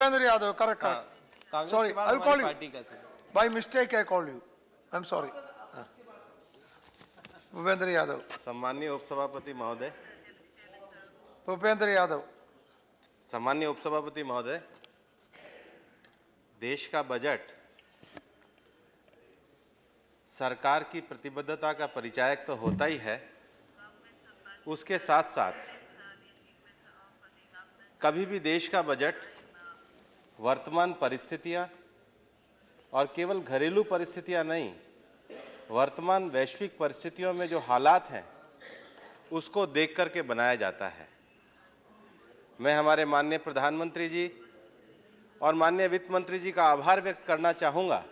Bhupendra Yadav, correct. Congress Sorry, के बाद I will हमारी call you. पार्टी का sir. By mistake, I called you. I'm sorry. Bhupendra Yadav. सम्माननीय उपसभापति महोदय, Bhupendra Yadav. सम्माननीय उपसभापति महोदय, देश का बजट सरकार की प्रतिबद्धता का परिचायक तो होता ही है, उसके साथ साथ कभी भी देश का बजट वर्तमान परिस्थितियां और केवल घरेलू परिस्थितियां नहीं, वर्तमान वैश्विक परिस्थितियों में जो हालात हैं उसको देख करके बनाया जाता है। मैं हमारे माननीय प्रधानमंत्री जी और माननीय वित्त मंत्री जी का आभार व्यक्त करना चाहूँगा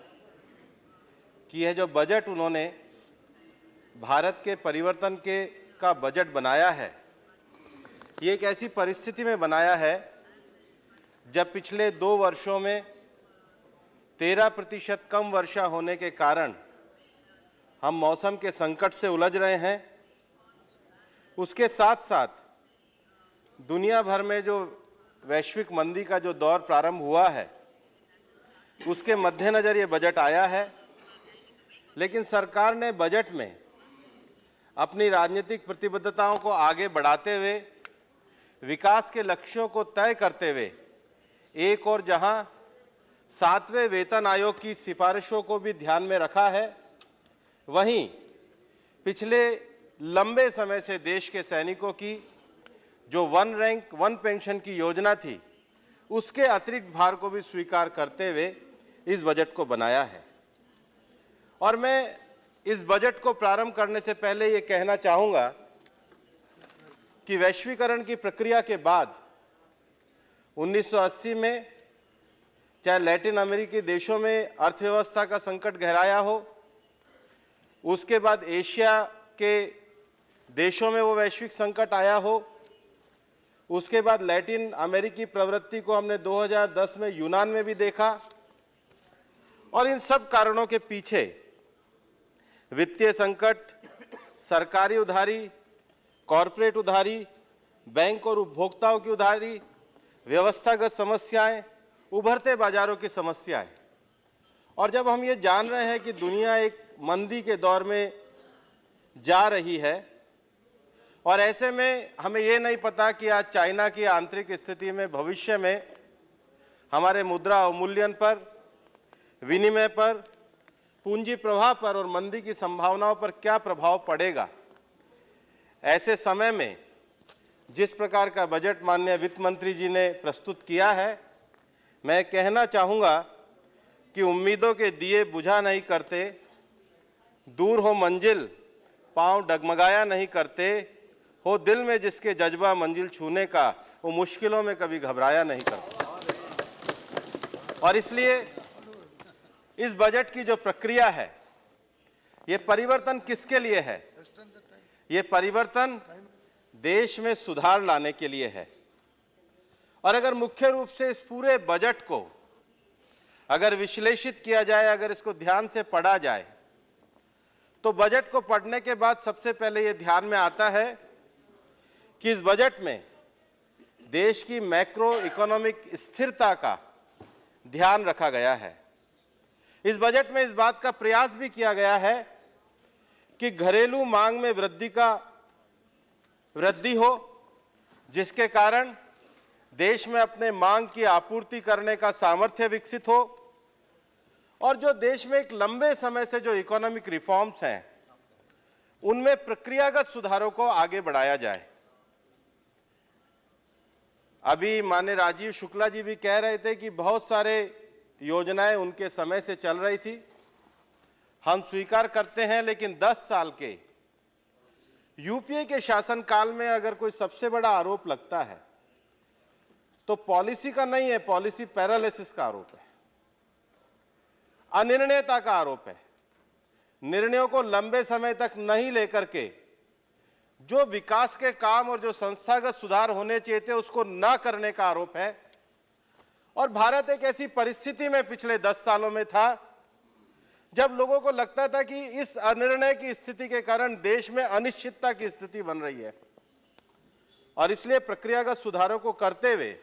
कि यह जो बजट उन्होंने भारत के परिवर्तन का बजट बनाया है, ये एक ऐसी परिस्थिति में बनाया है जब पिछले 2 वर्षों में 13% कम वर्षा होने के कारण हम मौसम के संकट से उलझ रहे हैं। उसके साथ साथ दुनिया भर में जो वैश्विक मंदी का जो दौर प्रारंभ हुआ है, उसके मद्देनज़र ये बजट आया है। लेकिन सरकार ने बजट में अपनी राजनीतिक प्रतिबद्धताओं को आगे बढ़ाते हुए, विकास के लक्ष्यों को तय करते हुए, एक और जहां 7वें वेतन आयोग की सिफारिशों को भी ध्यान में रखा है, वहीं पिछले लंबे समय से देश के सैनिकों की जो 1 रैंक 1 पेंशन की योजना थी, उसके अतिरिक्त भार को भी स्वीकार करते हुए इस बजट को बनाया है। और मैं इस बजट को प्रारंभ करने से पहले ये कहना चाहूँगा कि वैश्वीकरण की प्रक्रिया के बाद 1980 में चाहे लैटिन अमेरिकी देशों में अर्थव्यवस्था का संकट गहराया हो, उसके बाद एशिया के देशों में वो वैश्विक संकट आया हो, उसके बाद लैटिन अमेरिकी प्रवृत्ति को हमने 2010 में यूनान में भी देखा। और इन सब कारणों के पीछे वित्तीय संकट, सरकारी उधारी, कॉरपोरेट उधारी, बैंक और उपभोक्ताओं की उधारी, व्यवस्थागत समस्याएं, उभरते बाजारों की समस्याएं। और जब हम ये जान रहे हैं कि दुनिया एक मंदी के दौर में जा रही है, और ऐसे में हमें ये नहीं पता कि आज चाइना की आंतरिक स्थिति में भविष्य में हमारे मुद्रा अवमूल्यन पर, विनिमय पर, पूंजी प्रवाह पर और मंदी की संभावनाओं पर क्या प्रभाव पड़ेगा। ऐसे समय में जिस प्रकार का बजट माननीय वित्त मंत्री जी ने प्रस्तुत किया है, मैं कहना चाहूँगा कि उम्मीदों के दिए बुझा नहीं करते, दूर हो मंजिल पांव डगमगाया नहीं करते, हो दिल में जिसके जज्बा मंजिल छूने का, वो मुश्किलों में कभी घबराया नहीं करता। और इसलिए इस बजट की जो प्रक्रिया है, ये परिवर्तन किसके लिए है? ये परिवर्तन देश में सुधार लाने के लिए है। और अगर मुख्य रूप से इस पूरे बजट को अगर विश्लेषित किया जाए, अगर इसको ध्यान से पढ़ा जाए, तो बजट को पढ़ने के बाद सबसे पहले ये ध्यान में आता है कि इस बजट में देश की मैक्रो इकोनॉमिक स्थिरता का ध्यान रखा गया है। इस बजट में इस बात का प्रयास भी किया गया है कि घरेलू मांग में वृद्धि हो, जिसके कारण देश में अपने मांग की आपूर्ति करने का सामर्थ्य विकसित हो, और जो देश में एक लंबे समय से जो इकोनॉमिक रिफॉर्म्स हैं, उनमें प्रक्रियागत सुधारों को आगे बढ़ाया जाए। अभी माननीय राजीव शुक्ला जी भी कह रहे थे कि बहुत सारे योजनाएं उनके समय से चल रही थी, हम स्वीकार करते हैं, लेकिन 10 साल के यूपीए के शासनकाल में अगर कोई सबसे बड़ा आरोप लगता है तो पॉलिसी का नहीं है, पॉलिसी पैरालिसिस का आरोप है, अनिर्णयता का आरोप है। निर्णयों को लंबे समय तक नहीं लेकर के जो विकास के काम और जो संस्थागत सुधार होने चाहिए थे, उसको ना करने का आरोप है। और भारत एक ऐसी परिस्थिति में पिछले 10 सालों में था जब लोगों को लगता था कि इस अनिर्णय की स्थिति के कारण देश में अनिश्चितता की स्थिति बन रही है। और इसलिए प्रक्रियागत सुधारों को करते हुए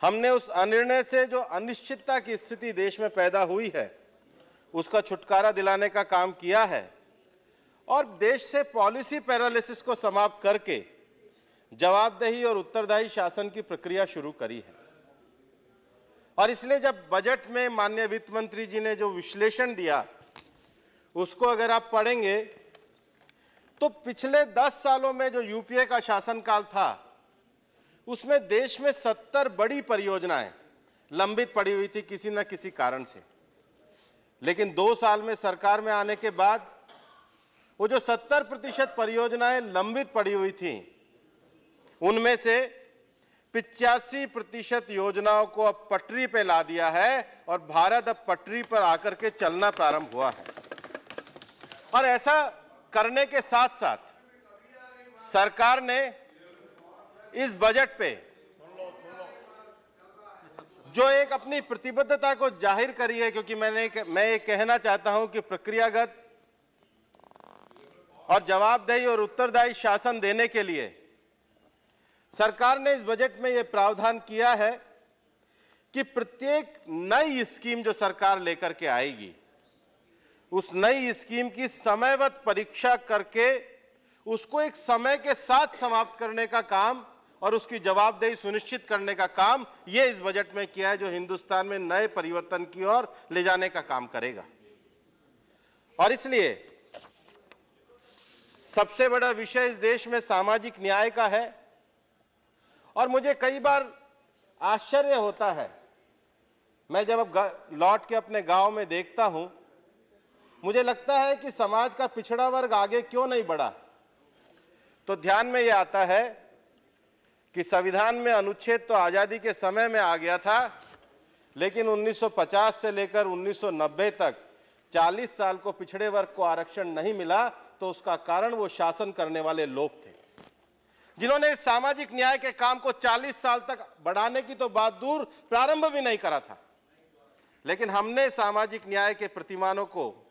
हमने उस अनिर्णय से जो अनिश्चितता की स्थिति देश में पैदा हुई है उसका छुटकारा दिलाने का काम किया है और देश से पॉलिसी पैरालिसिस को समाप्त करके जवाबदेही और उत्तरदायी शासन की प्रक्रिया शुरू करी है। और इसलिए जब बजट में माननीय वित्त मंत्री जी ने जो विश्लेषण दिया उसको अगर आप पढ़ेंगे तो पिछले 10 सालों में जो यूपीए का शासनकाल था उसमें देश में 70 बड़ी परियोजनाएं लंबित पड़ी हुई थी किसी न किसी कारण से। लेकिन 2 साल में सरकार में आने के बाद वो जो 70% परियोजनाएं लंबित पड़ी हुई थी उनमें से 85% योजनाओं को अब पटरी पे ला दिया है और भारत अब पटरी पर आकर के चलना प्रारंभ हुआ है। और ऐसा करने के साथ साथ सरकार ने इस बजट पे जो एक अपनी प्रतिबद्धता को जाहिर करी है, क्योंकि मैं ये कहना चाहता हूं कि प्रक्रियागत और जवाबदेही और उत्तरदायी शासन देने के लिए सरकार ने इस बजट में यह प्रावधान किया है कि प्रत्येक नई स्कीम जो सरकार लेकर के आएगी उस नई स्कीम की समयवत परीक्षा करके उसको एक समय के साथ समाप्त करने का काम और उसकी जवाबदेही सुनिश्चित करने का काम यह इस बजट में किया है, जो हिंदुस्तान में नए परिवर्तन की ओर ले जाने का काम करेगा। और इसलिए सबसे बड़ा विषय इस देश में सामाजिक न्याय का है। और मुझे कई बार आश्चर्य होता है, मैं जब लौट के अपने गांव में देखता हूं, मुझे लगता है कि समाज का पिछड़ा वर्ग आगे क्यों नहीं बढ़ा। तो ध्यान में यह आता है कि संविधान में अनुच्छेद तो आजादी के समय में आ गया था, लेकिन 1950 से लेकर 1990 तक 40 साल को पिछड़े वर्ग को आरक्षण नहीं मिला। तो उसका कारण वो शासन करने वाले लोग थे जिन्होंने इस सामाजिक न्याय के काम को 40 साल तक बढ़ाने की तो बात दूर, प्रारंभ भी नहीं करा था। लेकिन हमने सामाजिक न्याय के प्रतिमानों को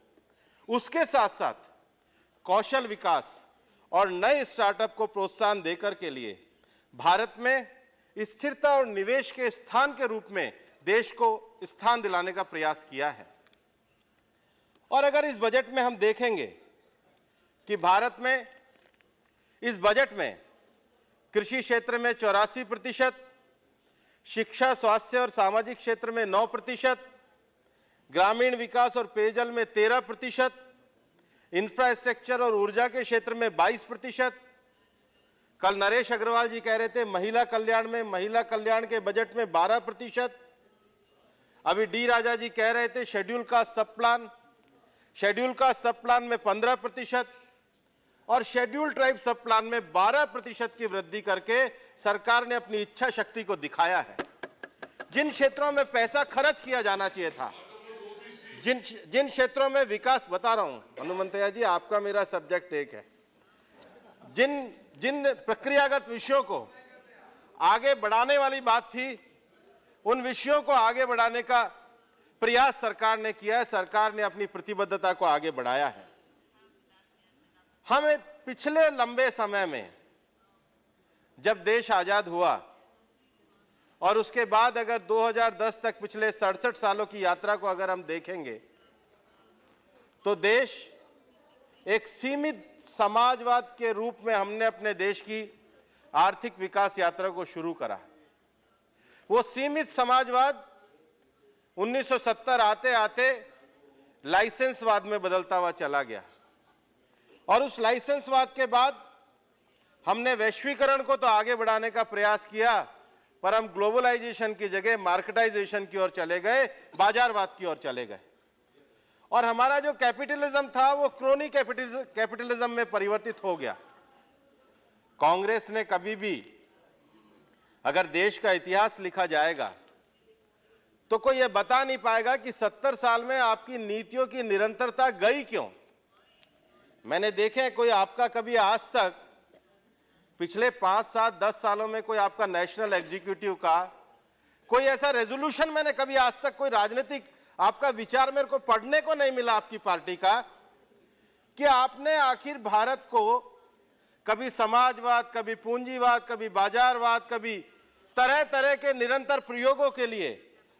उसके साथ साथ कौशल विकास और नए स्टार्टअप को प्रोत्साहन देकर के लिए भारत में स्थिरता और निवेश के स्थान के रूप में देश को स्थान दिलाने का प्रयास किया है। और अगर इस बजट में हम देखेंगे कि भारत में इस बजट में कृषि क्षेत्र में 84%, शिक्षा, स्वास्थ्य और सामाजिक क्षेत्र में 9%, ग्रामीण विकास और पेयजल में 13%, इंफ्रास्ट्रक्चर और ऊर्जा के क्षेत्र में 22%। कल नरेश अग्रवाल जी कह रहे थे महिला कल्याण के बजट में 12%। अभी डी राजा जी कह रहे थे शेड्यूल कास्ट सब प्लान में 15% और शेड्यूल ट्राइब सब प्लान में 12% की वृद्धि करके सरकार ने अपनी इच्छा शक्ति को दिखाया है। जिन क्षेत्रों में पैसा खर्च किया जाना चाहिए था, जिन क्षेत्रों में विकास, बता रहा हूं हनुमंतैया जी, आपका मेरा सब्जेक्ट एक है, जिन प्रक्रियागत विषयों को आगे बढ़ाने वाली बात थी, उन विषयों को आगे बढ़ाने का प्रयास सरकार ने किया है। सरकार ने अपनी प्रतिबद्धता को आगे बढ़ाया है। हमें पिछले लंबे समय में जब देश आजाद हुआ और उसके बाद अगर 2010 तक पिछले 67 सालों की यात्रा को अगर हम देखेंगे तो देश एक सीमित समाजवाद के रूप में हमने अपने देश की आर्थिक विकास यात्रा को शुरू करा। वो सीमित समाजवाद 1970 आते आते लाइसेंसवाद में बदलता हुआ चला गया और उस लाइसेंसवाद के बाद हमने वैश्वीकरण को तो आगे बढ़ाने का प्रयास किया, पर हम ग्लोबलाइजेशन की जगह मार्केटाइजेशन की ओर चले गए, बाजारवाद की ओर चले गए और हमारा जो कैपिटलिज्म था वो क्रोनी कैपिटलिज्म में परिवर्तित हो गया। कांग्रेस ने कभी भी, अगर देश का इतिहास लिखा जाएगा तो कोई ये बता नहीं पाएगा कि 70 साल में आपकी नीतियों की निरंतरता गई क्यों। मैंने देखे कोई आपका कभी आज तक पिछले 5, 7, 10 सालों में कोई आपका नेशनल एग्जीक्यूटिव का कोई ऐसा रेजोल्यूशन मैंने कभी आज तक कोई राजनीतिक आपका विचार मेरे को पढ़ने को नहीं मिला आपकी पार्टी का कि आपने आखिर भारत को कभी समाजवाद, कभी पूंजीवाद, कभी बाजारवाद, कभी तरह तरह के निरंतर प्रयोगों के लिए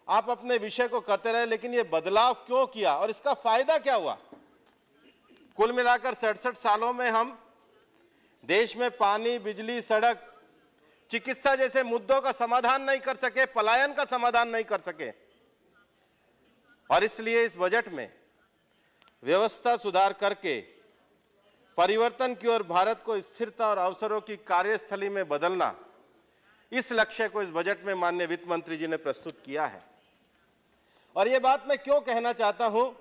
आप अपने विषय को करते रहे, लेकिन ये बदलाव क्यों किया और इसका फायदा क्या हुआ? कुल मिलाकर 67 सालों में हम देश में पानी, बिजली, सड़क, चिकित्सा जैसे मुद्दों का समाधान नहीं कर सके, पलायन का समाधान नहीं कर सके। और इसलिए इस बजट में व्यवस्था सुधार करके परिवर्तन की ओर भारत को स्थिरता और अवसरों की कार्यस्थली में बदलना, इस लक्ष्य को इस बजट में माननीय वित्त मंत्री जी ने प्रस्तुत किया है। और ये बात मैं क्यों कहना चाहता हूं,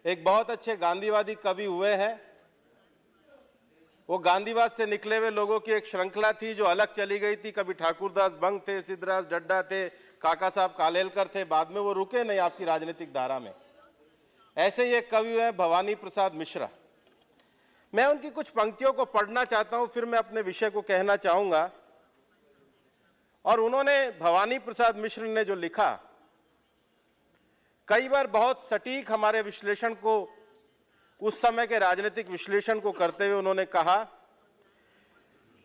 एक बहुत अच्छे गांधीवादी कवि हुए हैं, वो गांधीवाद से निकले हुए लोगों की एक श्रृंखला थी जो अलग चली गई थी। कभी ठाकुरदास बंग थे, सिद्धराज डड्डा थे, काका साहब कालेलकर थे, बाद में वो रुके नहीं आपकी राजनीतिक धारा में। ऐसे ही एक कवि हैं भवानी प्रसाद मिश्रा। मैं उनकी कुछ पंक्तियों को पढ़ना चाहता हूं, फिर मैं अपने विषय को कहना चाहूंगा। और उन्होंने, भवानी प्रसाद मिश्र ने जो लिखा, कई बार बहुत सटीक हमारे विश्लेषण को, उस समय के राजनीतिक विश्लेषण को करते हुए उन्होंने कहा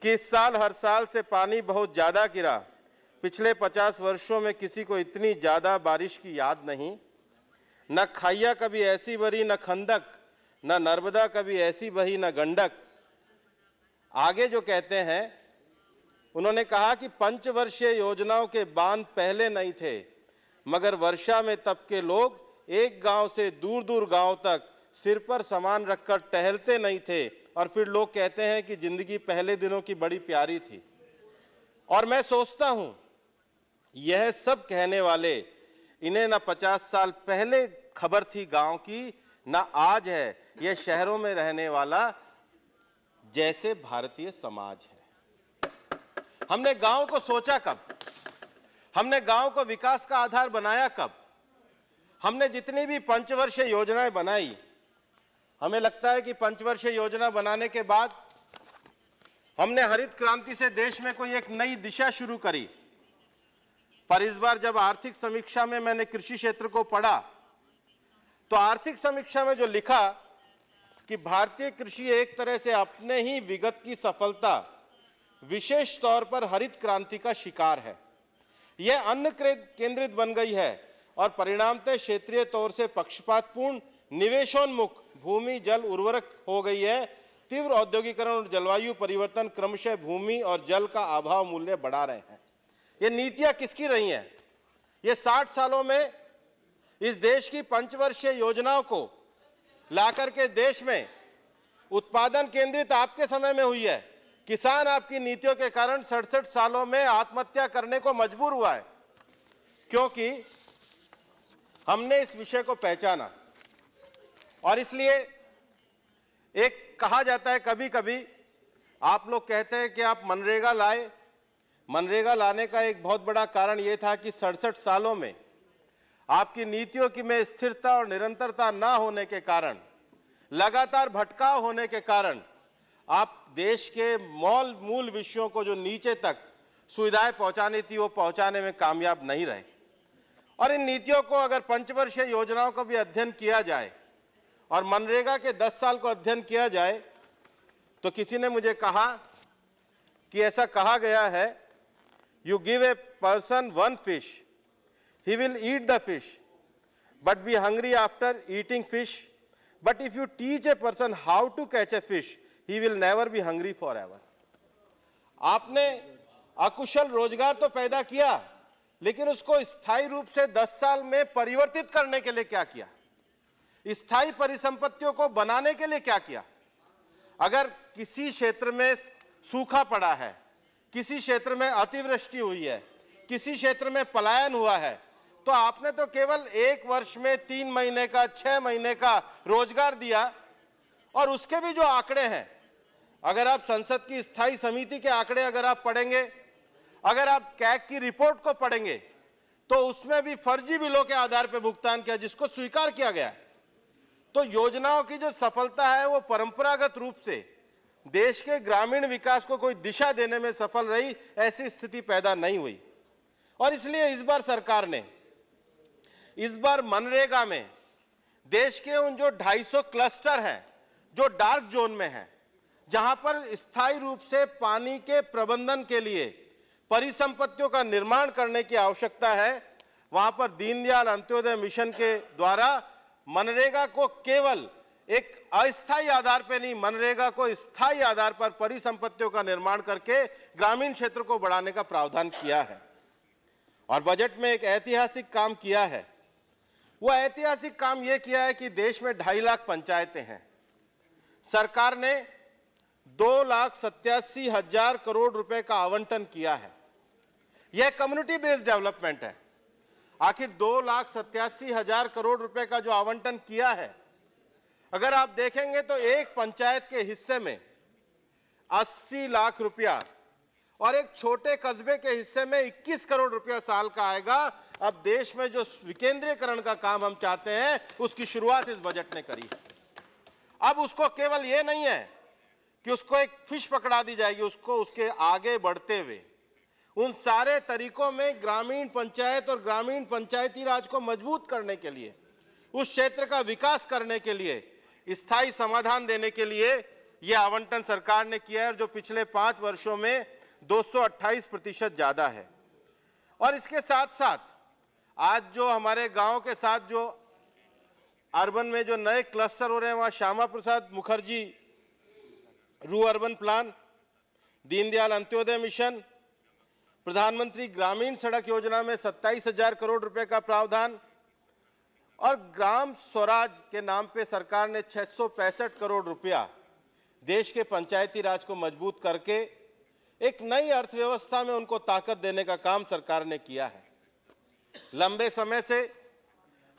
कि इस साल हर साल से पानी बहुत ज्यादा गिरा, पिछले 50 वर्षों में किसी को इतनी ज्यादा बारिश की याद नहीं, न खाइया कभी ऐसी भरी न खंदक, न नर्मदा कभी ऐसी बही न गंडक। आगे जो कहते हैं, उन्होंने कहा कि पंचवर्षीय योजनाओं के बांध पहले नहीं थे, मगर वर्षा में तब के लोग एक गांव से दूर दूर गांव तक सिर पर सामान रखकर टहलते नहीं थे। और फिर लोग कहते हैं कि जिंदगी पहले दिनों की बड़ी प्यारी थी। और मैं सोचता हूं, यह सब कहने वाले, इन्हें ना 50 साल पहले खबर थी गांव की, ना आज है। यह शहरों में रहने वाला जैसे भारतीय समाज है। हमने गांव को सोचा कब? हमने गांव को विकास का आधार बनाया कब? हमने जितनी भी पंचवर्षीय योजनाएं बनाई, हमें लगता है कि पंचवर्षीय योजना बनाने के बाद हमने हरित क्रांति से देश में कोई एक नई दिशा शुरू करी। पर इस बार जब आर्थिक समीक्षा में मैंने कृषि क्षेत्र को पढ़ा, तो आर्थिक समीक्षा में जो लिखा कि भारतीय कृषि एक तरह से अपने ही विगत की सफलता, विशेष तौर पर हरित क्रांति का शिकार है। यह अन्न केंद्रित बन गई है और परिणामतः क्षेत्रीय तौर से पक्षपातपूर्ण, निवेशोन्मुख, भूमि जल उर्वरक हो गई है। तीव्र औद्योगिकरण और जलवायु परिवर्तन क्रमशः भूमि और जल का अभाव मूल्य बढ़ा रहे हैं। ये नीतियां किसकी रही हैं? ये 60 सालों में इस देश की पंचवर्षीय योजनाओं को लाकर के देश में उत्पादन केंद्रित आपके समय में हुई है। किसान आपकी नीतियों के कारण 67 सालों में आत्महत्या करने को मजबूर हुआ है, क्योंकि हमने इस विषय को पहचाना। और इसलिए एक कहा जाता है, कभी कभी आप लोग कहते हैं कि आप मनरेगा लाए। मनरेगा लाने का एक बहुत बड़ा कारण यह था कि 67 सालों में आपकी नीतियों की में स्थिरता और निरंतरता ना होने के कारण, लगातार भटकाव होने के कारण, आप देश के मूल विषयों को जो नीचे तक सुविधाएं पहुंचानी थी, वो पहुंचाने में कामयाब नहीं रहे। और इन नीतियों को अगर पंचवर्षीय योजनाओं का भी अध्ययन किया जाए और मनरेगा के 10 साल को अध्ययन किया जाए, तो किसी ने मुझे कहा कि ऐसा कहा गया है, you give a person one fish, he will eat the fish but be hungry after eating fish, but if you teach a person how to catch a fish, he will never be hungry forever। आपने अकुशल रोजगार तो पैदा किया, लेकिन उसको स्थायी रूप से 10 साल में परिवर्तित करने के लिए क्या किया? स्थायी परिसंपत्तियों को बनाने के लिए क्या किया? अगर किसी क्षेत्र में सूखा पड़ा है, किसी क्षेत्र में अतिवृष्टि हुई है, किसी क्षेत्र में पलायन हुआ है, तो आपने तो केवल 1 वर्ष में 3 महीने का, 6 महीने का रोजगार दिया। और उसके भी जो आंकड़े हैं, अगर आप संसद की स्थायी समिति के आंकड़े अगर आप पढ़ेंगे, अगर आप कैग की रिपोर्ट को पढ़ेंगे, तो उसमें भी फर्जी बिलों के आधार पर भुगतान किया, जिसको स्वीकार किया गया। तो योजनाओं की जो सफलता है, वो परंपरागत रूप से देश के ग्रामीण विकास को कोई दिशा देने में सफल रही, ऐसी स्थिति पैदा नहीं हुई। और इसलिए इस बार सरकार ने, इस बार मनरेगा में देश के उन जो 250 क्लस्टर हैं जो डार्क जोन में हैं, जहां पर स्थायी रूप से पानी के प्रबंधन के लिए परिसंपत्तियों का निर्माण करने की आवश्यकता है, वहां पर दीनदयाल अंत्योदय मिशन के द्वारा मनरेगा को केवल एक अस्थायी आधार पर नहीं, मनरेगा को स्थायी आधार पर परिसंपत्तियों का निर्माण करके ग्रामीण क्षेत्र को बढ़ाने का प्रावधान किया है। और बजट में एक ऐतिहासिक काम किया है। वह ऐतिहासिक काम यह किया है कि देश में 2.5 लाख पंचायतें हैं। सरकार ने 2,87,000 करोड़ रुपए का आवंटन किया है। यह कम्युनिटी बेस्ड डेवलपमेंट है। आखिर 2,87,000 करोड़ रुपए का जो आवंटन किया है, अगर आप देखेंगे तो एक पंचायत के हिस्से में 80 लाख रुपया और एक छोटे कस्बे के हिस्से में 21 करोड़ रुपया साल का आएगा। अब देश में जो विकेंद्रीकरण का काम हम चाहते हैं, उसकी शुरुआत इस बजट ने करी है। अब उसको केवल ये नहीं है कि उसको एक फिश पकड़ा दी जाएगी, उसको उसके आगे बढ़ते हुए उन सारे तरीकों में ग्रामीण पंचायत और ग्रामीण पंचायती राज को मजबूत करने के लिए, उस क्षेत्र का विकास करने के लिए, स्थायी समाधान देने के लिए यह आवंटन सरकार ने किया है, जो पिछले 5 वर्षों में 228% ज्यादा है। और इसके साथ साथ आज जो हमारे गांव के साथ जो अर्बन में जो नए क्लस्टर हो रहे हैं, वहां श्यामा प्रसाद मुखर्जी रू urban plan, Deendayal Antyodaya mission, प्रधानमंत्री ग्रामीण सड़क योजना में 27,000 करोड़ रुपए का प्रावधान और ग्राम स्वराज के नाम पे सरकार ने 665 करोड़ रुपया देश के पंचायती राज को मजबूत करके एक नई अर्थव्यवस्था में उनको ताकत देने का काम सरकार ने किया है। लंबे समय से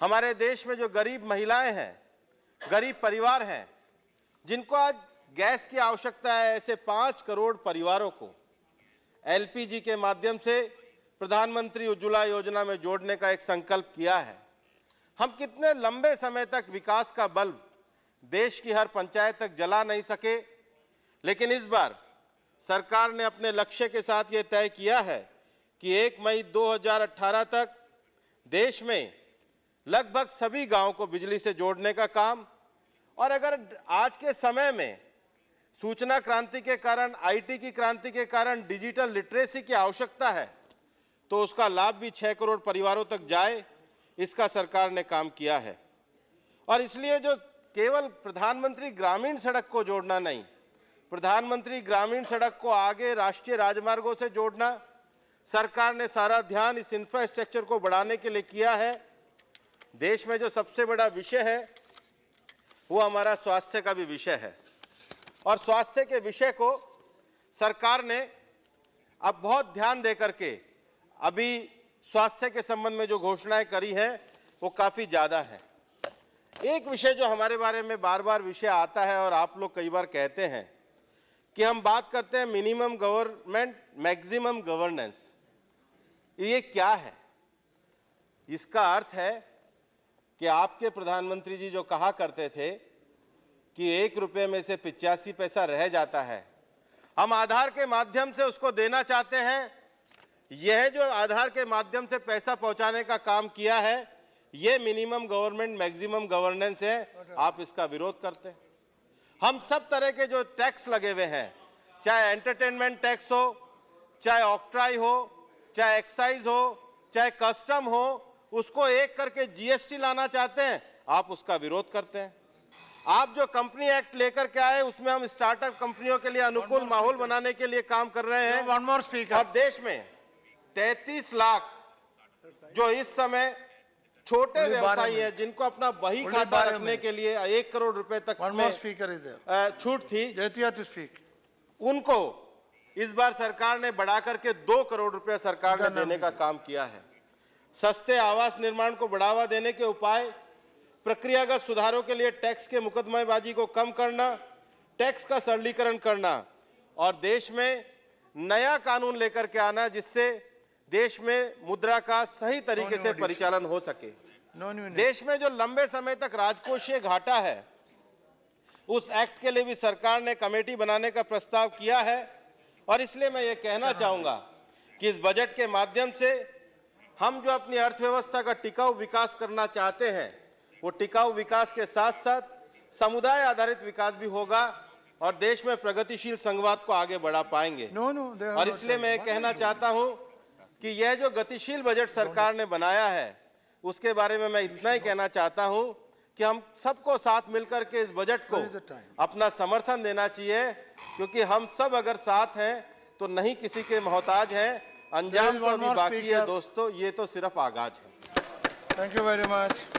हमारे देश में जो गरीब महिलाएं हैं, गरीब परिवार हैं, जिनको आज गैस की आवश्यकता है, ऐसे 5 करोड़ परिवारों को एलपीजी के माध्यम से प्रधानमंत्री उज्ज्वला योजना में जोड़ने का एक संकल्प किया है। हम कितने लंबे समय तक विकास का बल्ब देश की हर पंचायत तक जला नहीं सके, लेकिन इस बार सरकार ने अपने लक्ष्य के साथ ये तय किया है कि 1 मई 2018 तक देश में लगभग सभी गांवों को बिजली से जोड़ने का काम, और अगर आज के समय में सूचना क्रांति के कारण, आईटी की क्रांति के कारण डिजिटल लिटरेसी की आवश्यकता है, तो उसका लाभ भी 6 करोड़ परिवारों तक जाए, इसका सरकार ने काम किया है। और इसलिए जो केवल प्रधानमंत्री ग्रामीण सड़क को जोड़ना नहीं, प्रधानमंत्री ग्रामीण सड़क को आगे राष्ट्रीय राजमार्गों से जोड़ना, सरकार ने सारा ध्यान इस इंफ्रास्ट्रक्चर को बढ़ाने के लिए किया है। देश में जो सबसे बड़ा विषय है वो हमारा स्वास्थ्य का भी विषय है, और स्वास्थ्य के विषय को सरकार ने अब बहुत ध्यान देकर के अभी स्वास्थ्य के संबंध में जो घोषणाएं करी हैं वो काफी ज्यादा है। एक विषय जो हमारे बारे में बार बार विषय आता है और आप लोग कई बार कहते हैं कि हम बात करते हैं मिनिमम गवर्नमेंट मैक्सिमम गवर्नेंस, ये क्या है? इसका अर्थ है कि आपके प्रधानमंत्री जी जो कहा करते थे कि 1 रुपये में से 85 पैसा रह जाता है, हम आधार के माध्यम से उसको देना चाहते हैं। यह जो आधार के माध्यम से पैसा पहुंचाने का काम किया है, यह मिनिमम गवर्नमेंट मैक्सिमम गवर्नेंस है। आप इसका विरोध करते हैं। हम सब तरह के जो टैक्स लगे हुए हैं, चाहे एंटरटेनमेंट टैक्स हो, चाहे ऑक्ट्राई हो, चाहे एक्साइज हो, चाहे कस्टम हो, उसको एक करके जीएसटी लाना चाहते हैं, आप उसका विरोध करते हैं। आप जो कंपनी एक्ट लेकर के आए, उसमें हम स्टार्टअप कंपनियों के लिए अनुकूल माहौल बनाने के लिए काम कर रहे हैं। One more speaker. और देश में 33 लाख जो इस समय छोटे व्यवसायी हैं, जिनको अपना बही खाता रखने के लिए 1 करोड़ रुपए तक में छूट थी, उनको इस बार सरकार ने बढ़ा करके 2 करोड़ रुपया सरकार ने देने का काम किया है। सस्ते आवास निर्माण को बढ़ावा देने के उपाय, प्रक्रियागत सुधारों के लिए टैक्स के मुकदमेबाजी को कम करना, टैक्स का सरलीकरण करना और देश में नया कानून लेकर के आना जिससे देश में मुद्रा का सही तरीके से परिचालन हो सके। देश में जो लंबे समय तक राजकोषीय घाटा है, उस एक्ट के लिए भी सरकार ने कमेटी बनाने का प्रस्ताव किया है। और इसलिए मैं ये कहना चाहूंगा कि इस बजट के माध्यम से हम जो अपनी अर्थव्यवस्था का टिकाऊ विकास करना चाहते हैं, वो टिकाऊ विकास के साथ साथ समुदाय आधारित विकास भी होगा। और देश में प्रगतिशील संघवाद को आगे बढ़ा पाएंगे। No, no, they have और no इसलिए time. मैं कहना चाहता हूं कि यह जो गतिशील बजट सरकार ने बनाया है उसके बारे में मैं इतना ही कहना चाहता हूं कि हम सबको साथ मिलकर के इस बजट को There is a time. अपना समर्थन देना चाहिए, क्योंकि हम सब अगर साथ हैं तो नहीं किसी के मोहताज हैं। अंजाम is तो one अभी more बाकी है speaker. दोस्तों, ये तो सिर्फ आगाज है। Thank you very much.